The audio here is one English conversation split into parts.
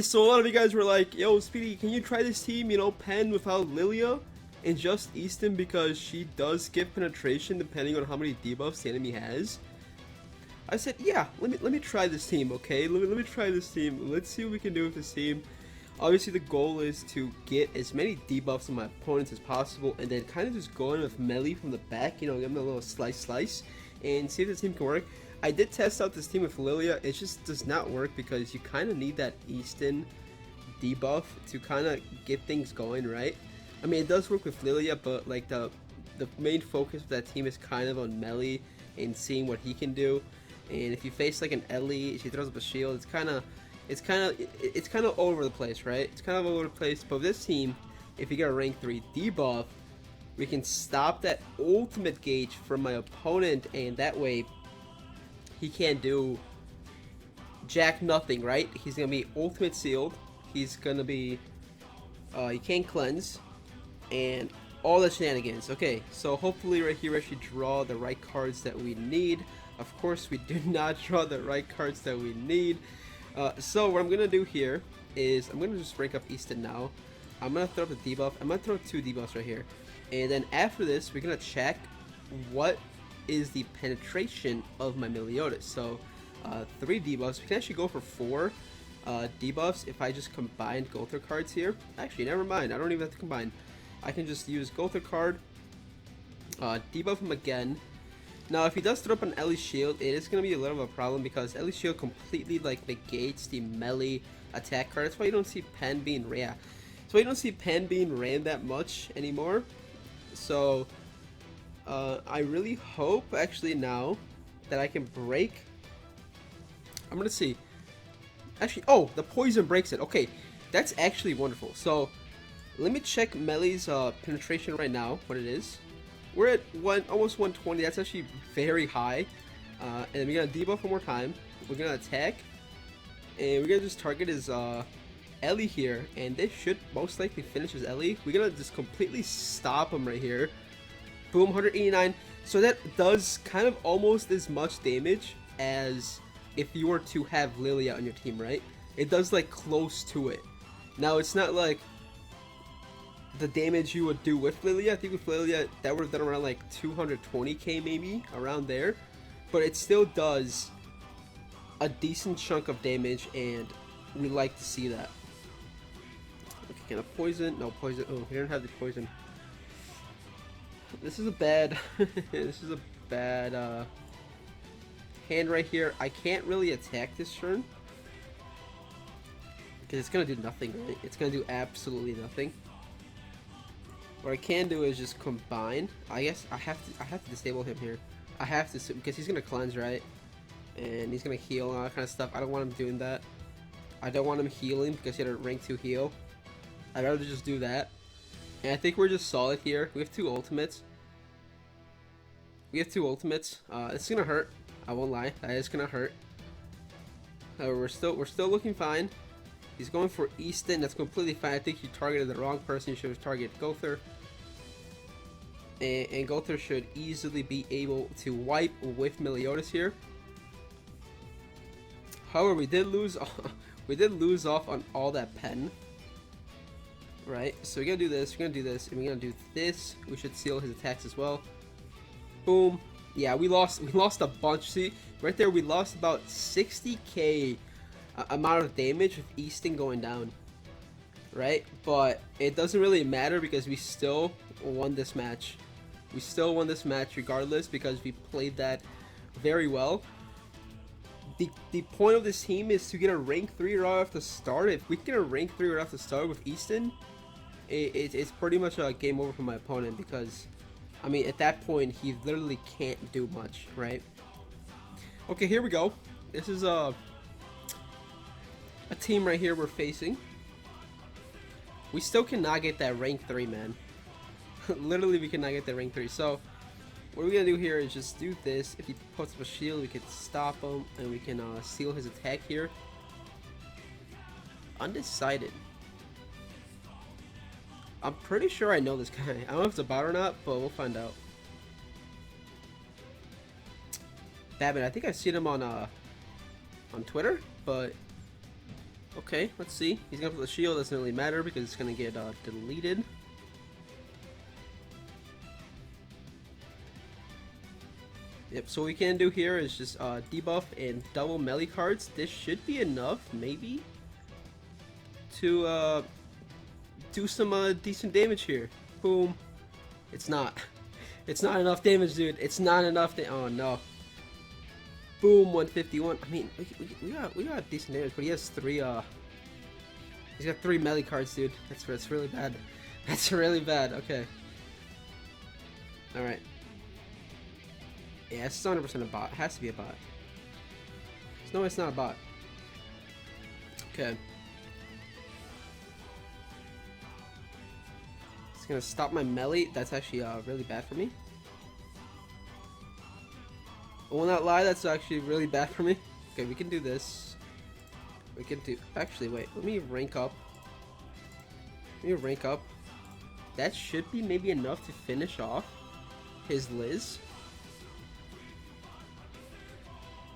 So a lot of you guys were like, yo, Speedy, can you try this team, pen without LILLIA and just Eastin because she does give penetration depending on how many debuffs the enemy has? I said, yeah, let me try this team, okay? Let me try this team. Let's see what we can do with this team. Obviously, the goal is to get as many debuffs on my opponents as possible and then kind of just go in with melee from the back, give them a little slice, and see if this team can work. I did test out this team with LILLIA. It just does not work because you kind of need that Eastin debuff to kind of get things going, right? I mean, it does work with LILLIA, but like the main focus of that team is kind of on melee and seeing what he can do. And if you face like an Ellie, she throws up a shield. It's kind of all over the place, right? It's kind of all over the place. But with this team, if you get a rank 3 debuff, we can stop that ultimate gauge from my opponent, and that way he can't do jack nothing, right? He's gonna be ultimate sealed. He's gonna be he can't cleanse and all the shenanigans. Okay, so hopefully right here we actually draw the right cards that we need. Of course we do not draw the right cards that we need. So what I'm gonna do here is I'm gonna just rank up Eastin now. I'm gonna throw up the debuff. I'm gonna throw 2 debuffs right here, and then after this we're gonna check what is the penetration of my Meliodas. So 3 debuffs. We can actually go for 4 debuffs if I just combined Gother cards here. Actually, never mind. I don't even have to combine. I can just use Gother card, debuff him again. Now, if he does throw up an Ellie shield, it is going to be a little of a problem because Ellie shield completely like negates the melee attack card. That's why you don't see Pen being ran. So you don't see Pen being ran that much anymore. So I really hope actually now that I can break. I'm gonna see. Actually, oh, the poison breaks it. Okay, that's actually wonderful. So let me check Melee's penetration right now. What it is? We're at almost 120. That's actually very high. And we're gonna debuff one more time. We're gonna attack, and we're gonna just target his Ellie here, and this should most likely finish his Ellie. We're gonna just completely stop him right here. Boom, 189. So that does kind of almost as much damage as if you were to have LILLIA on your team, right? It does like close to it. Now it's not like the damage you would do with LILLIA. I think with LILLIA that would have done around like 220k maybe, around there. But it still does a decent chunk of damage, and we like to see that. Okay, can I poison? No poison. Oh, we don't have the poison. This is a bad this is a bad hand right here. I can't really attack this turn because it's gonna do nothing, right? It's gonna do absolutely nothing. What I can do is just combine. I guess I have to disable him here. I have to, because he's gonna cleanse, right? And he's gonna heal and all that kind of stuff. I don't want him doing that. I don't want him healing because he had a rank 2 heal. I'd rather just do that. And I think we're just solid here. We have 2 ultimates. It's gonna hurt. I won't lie. That is gonna hurt. We're still looking fine. He's going for Eastin. That's completely fine. I think you targeted the wrong person. You should have targeted Gother. And Gother should easily be able to wipe with Meliodas here. However, we did lose off on all that pen. Right, so we're gonna do this, and we're gonna do this. We should seal his attacks as well. Boom. Yeah, we lost a bunch. See, right there, we lost about 60k amount of damage with Eastin going down. Right, but it doesn't really matter because we still won this match. We still won this match regardless because we played that very well. The point of this team is to get a rank 3 right off the start. If we get a rank 3 right off the start with Eastin, it's pretty much a game over for my opponent because, I mean, at that point he literally can't do much, right? Okay, here we go. This is a team right here we're facing. We still cannot get that rank 3, man. Literally, we cannot get that rank 3. So what we're gonna do here is just do this. If he puts up a shield, we can stop him, and we can seal his attack here. Undecided. I'm pretty sure I know this guy. I don't know if it's a bot or not, but we'll find out. Batman, I think I've seen him on Twitter, but Okay, let's see. He's gonna put the shield. Doesn't really matter because it's gonna get deleted. Yep, so what we can do here is just debuff and double melee cards. This should be enough, maybe, to do some decent damage here. Boom. It's not. It's not enough damage, dude. It's not enough. Oh no. Boom, 151. I mean, we got decent damage, but he has three. He's got 3 melee cards, dude. That's really bad. That's really bad. Okay. All right. Yeah, it's 100% a bot. It has to be a bot. No, it's not a bot. Okay. It's gonna stop my melee. That's actually really bad for me. I will not lie, that's actually really bad for me. Okay, we can do this. We can do... Actually, wait. Let me rank up. Let me rank up. That should be maybe enough to finish off his Liz.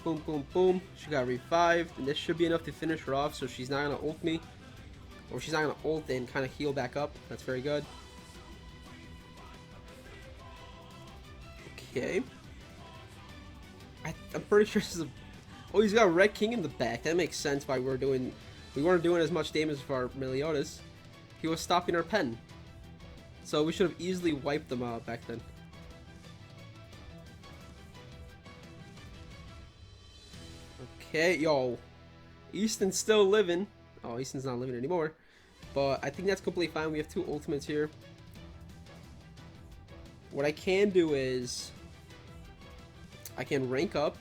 Boom, boom, boom. She got revived. And this should be enough to finish her off, so she's not going to ult me. Or she's not going to ult and kind of heal back up. That's very good. Okay. I'm pretty sure this is a... Oh, he's got a Red King in the back. That makes sense why we weren't doing as much damage for our Meliodas. He was stopping our pen. So we should have easily wiped them out back then. Okay, yo. Eastin's still living. Oh, Eastin's not living anymore. But I think that's completely fine. We have 2 ultimates here. What I can do is... I can rank up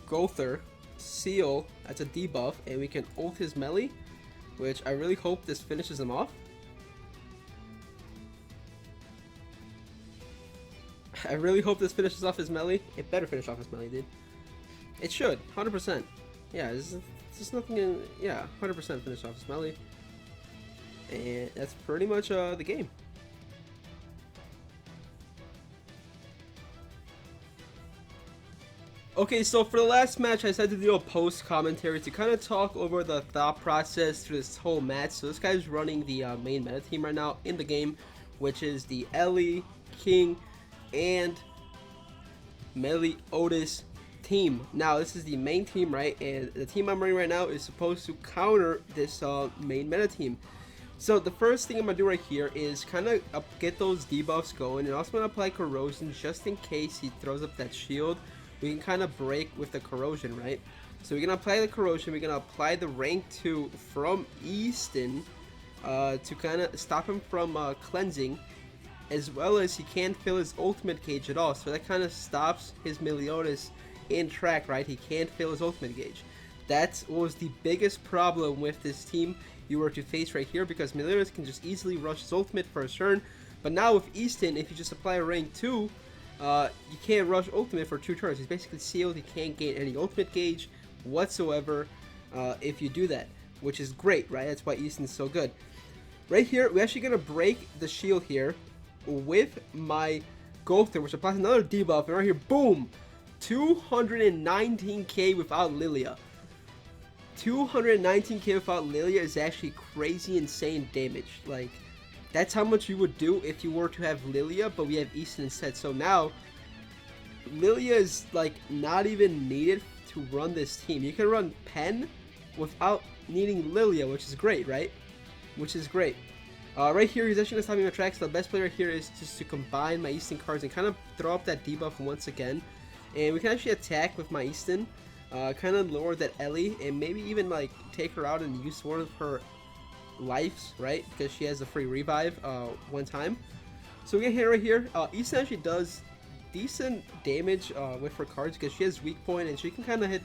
Gother, Seal, that's a debuff, and we can ult his melee, which I really hope this finishes him off. I really hope this finishes off his melee. It better finish off his melee, dude. It should, 100%. Yeah, there's nothing in... Yeah, 100% finish off his melee. And that's pretty much the game. Okay, so for the last match, I decided to do a post commentary to kind of talk over the thought process through this whole match. So this guy's running the main meta team right now in the game, which is the Ellie, King, and Meliodas team. Now, this is the main team, right? And the team I'm running right now is supposed to counter this main meta team. So the first thing I'm going to do right here is kind of get those debuffs going, and also going to apply corrosion just in case he throws up that shield. We can kind of break with the corrosion, right? So we're going to apply the corrosion. We're going to apply the rank 2 from Eastin to kind of stop him from cleansing, as well as he can't fill his ultimate gauge at all. So that kind of stops his Meliodas in track, right? He can't fill his ultimate gauge. That was the biggest problem with this team you were to face right here, because Meliodas can just easily rush his ultimate for a turn. But now with Eastin, if you just apply a rank 2, you can't rush ultimate for 2 turns. He's basically sealed. He can't gain any ultimate gauge whatsoever if you do that, which is great, right? That's why Eastin's so good. Right here, we're actually going to break the shield here with my Gother, which applies another debuff. And right here, boom! 219k without LILLIA. 219k without LILLIA is actually crazy insane damage. Like, that's how much you would do if you were to have LILLIA, but we have Eastin instead. So now, LILLIA is like not even needed to run this team. You can run Pen without needing LILLIA, which is great, right? Which is great. Right here, he's actually going to stop me in my tracks. The best player here is just to combine my Eastin cards and kind of throw up that debuff once again. And we can actually attack with my Eastin, kind of lower that Ellie, and maybe even like take her out and use one of her lives, right? Because she has a free revive one time. So we get here right here. Eastin actually does decent damage with her cards because she has weak point and she can kind of hit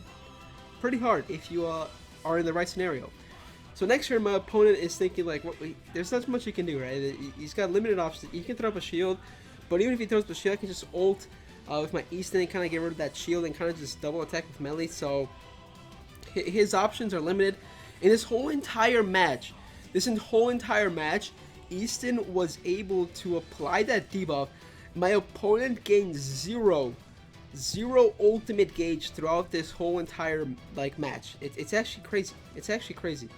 pretty hard if you are in the right scenario. So next turn, my opponent is thinking like, there's not much he can do, right? He's got limited options. He can throw up a shield, but even if he throws up a shield, I can just ult with my Eastin and kind of get rid of that shield and kind of just double attack with melee. So his options are limited. In this whole entire match, Eastin was able to apply that debuff. My opponent gained 0 zero ultimate gauge throughout this whole entire like match. It's actually crazy. It's actually crazy.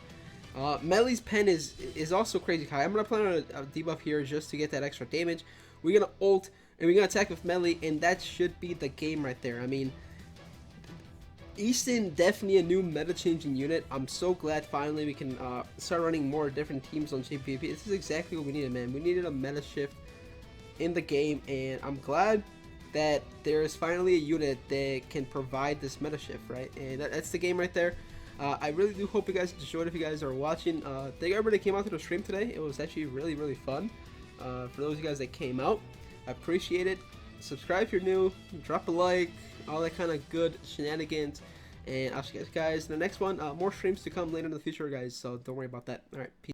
Melly's pen is also crazy high. I'm gonna plan on a debuff here just to get that extra damage. We're gonna ult and we're gonna attack with Melly, and that should be the game right there. I mean, Eastin, definitely a new meta-changing unit. I'm so glad finally we can start running more different teams on JPP. This is exactly what we needed, man. We needed a meta shift in the game, and I'm glad that there is finally a unit that can provide this meta shift, right? And that's the game right there. I really do hope you guys enjoyed. If you guys are watching, thank everybody that came out to the stream today. It was actually really, really fun. For those of you guys that came out, I appreciate it. Subscribe if you're new, drop a like, all that kind of good shenanigans, and I'll see you guys in the next one. More streams to come later in the future, guys, so don't worry about that. All right, peace.